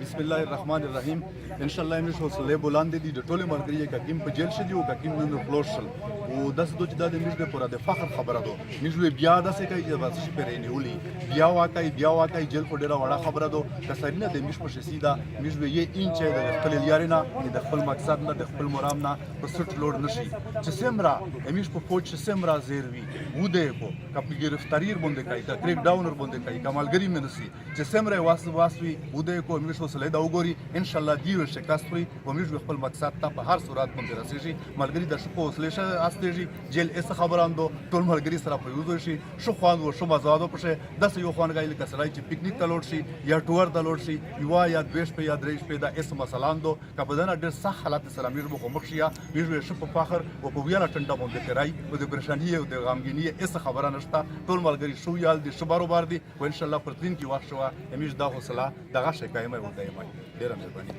بسم الله الرحمن الرحیم ان شاء الله موږ حوصله بلند دي د ټولو ملګری کا کیم په جیل شدي او کا کیم نن خلاص شل او داس دوی د موږ د پوره د فخر خبره ده موږ بیا داسې کوي چې بس پرې نیولي بیا واکای جیل په ډیره وړه خبره ده کسرینه د موږ په شسیدا موږ یې انچ د خپل یارینا د خپل مقصد نه د خپل مرام نه په سټ لوړ نشي چې سمرا موږ په فوج سمرا زیروي و دې کو کپی گرفتاری باندې کوي دا کریک ډاونر باندې کوي کمالګری منسي چې سمرا واسوي و دې کو موږ حوصله دا وګوري ان شاء الله دیو شکست خوري او موږ خپل مقصد ته په هر صورت باندې رسیږي ملګری د شپو حوصله استېږي جیل اس خبراندو ټول ملګری سره په یوځو شي شو خوان او شو مزادو پښه داس یو خوان غایل کسرای چې پکنیک ته لوړ شي یا ټور ته لوړ شي یو یا دویش په یا دریش په دا اس مسلاندو کبدان ډېر صح حالات سره موږ مخ مخشیا موږ شپو فخر او په ویاله ټنډه باندې کرای او د پریشانی او د غمګینی اس خبره نشته ټول ملګری شو یال دي شبارو بار دي او ان شاء الله پر دین کې واښوا موږ دا حوصله دغه شکایمه ودایمه ډیره مهرباني